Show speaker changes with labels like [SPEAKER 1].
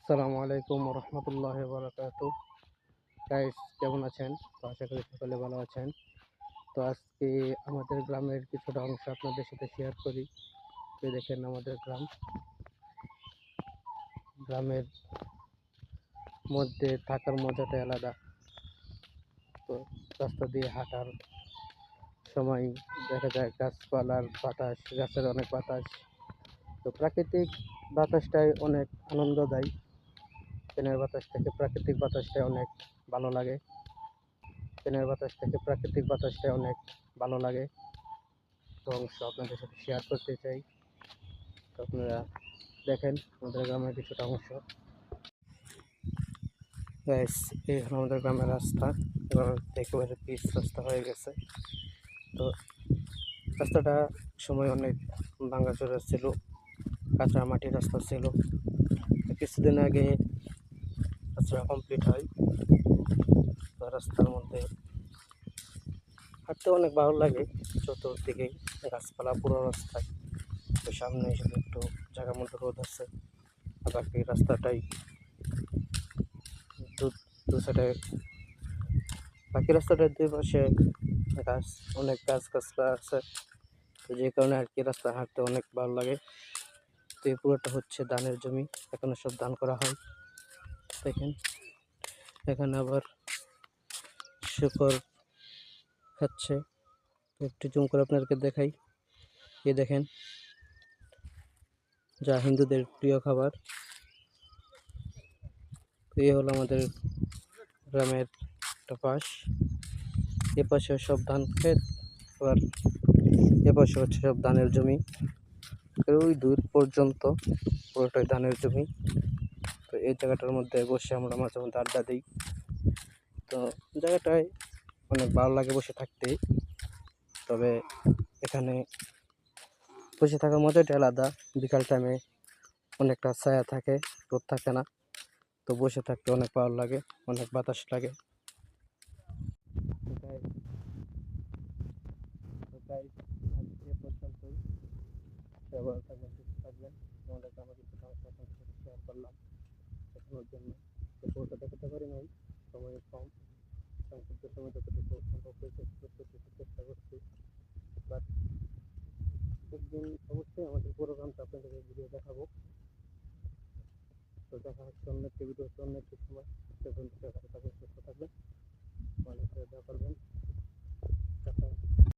[SPEAKER 1] আসসালামু আলাইকুম রহমতুল্লাহ বারাকাতু। গাইস, কেমন আছেন? তো আশা করি সকলে ভালো আছেন। তো আজকে আমাদের গ্রামের কিছুটা অংশ আপনাদের সাথে শেয়ার করি। তো দেখেন আমাদের গ্রামের মধ্যে থাকার মজাটা আলাদা। তো রাস্তা দিয়ে হাঁটার সময় দেখা যায় গাছপালার বাতাস, গাছের অনেক বাতাস। তো প্রাকৃতিক বাতাসটাই অনেক আনন্দ দেয়। ফ্যানের বাতাস থেকে প্রাকৃতিক বাতাসটাই অনেক ভালো লাগে। প্রাকৃতিক বাতাসটা অনেক ভালো লাগে। তো অংশ আপনাদের সাথে শেয়ার করতে চাই। তো আপনারা দেখেন আমাদের গ্রামের কিছুটা অংশ। গাইস, এই হলো আমাদের গ্রামের রাস্তা। এবার একেবারে পিচ রাস্তা হয়ে গেছে। তো রাস্তাটা সময় অনেক ভাঙাচোরা ছিল, কাঁচা মাটির রাস্তা ছিল। কিছুদিন আগে রাস্তা কমপ্লিট হয়। তো রাস্তার মধ্যে হাঁটতে অনেক ভালো লাগে। চতুর্দিকে গাছপালা পুরো রাস্তায়। তো সামনে এসে একটু জায়গার মধ্যে রোদ আছে। আর বাকি রাস্তাটাই দু সাইডে, বাকি রাস্তাটার দুই পাশে গাছ, অনেক গাছগাছলা আছে। তো যে কারণে আর কি রাস্তা হাঁটতে অনেক ভালো লাগে। তো এই পুরোটা হচ্ছে ধানের জমি, এখানে সব ধান করা হয়। দেখেন এখানে আবার শুকর খাচ্ছে। একটু জুম করে আপনাদেরকে দেখাই। এই দেখেন, যা হিন্দুদের প্রিয় খাবার। তো এই হলো আমাদের গ্রামের একটা পাশ। এ পাশে সব ধান ক্ষেত, আবার এ পাশে হচ্ছে সব ধানের জমি। ওই দূর পর্যন্ত পুরোটাই ধানের জমি। তো এই জায়গাটার মধ্যে বসে আমরা মাঝে মধ্যে আড্ডা দিই। তো জায়গাটায় অনেক ভালো লাগে বসে থাকতে। তবে এখানে বসে থাকার মজাটাই আলাদা। বিকাল টাইমে অনেকটা ছায়া থাকে, রোদ থাকে না। তো বসে থাকতে অনেক ভালো লাগে, অনেক বাতাস লাগে। এ পর্যন্তই। ব্যবহার থাকবেন, সুস্থ থাকবেন। আমাদের গ্রামে কিছুটা অংশ আপনাদের সাথে শেয়ার করলাম দেখানোর জন্য। তো পুরোটা দেখাতে পারি নাই, সময় কম। সংক্ষিপ্ত সময় যতটুকু সম্ভব হয়েছে চেষ্টা করছি। বাট একদিন অবশ্যই আমাদের প্রোগ্রামটা আপনাদের ভিডিও দেখাবো। তো দেখা হচ্ছে অন্য একটি ভিডিও, অন্য একটি সময়। সে পর্যন্ত ভালো থাকবেন, সুস্থ থাকবেন, ভালো করে দেওয়া করবেন।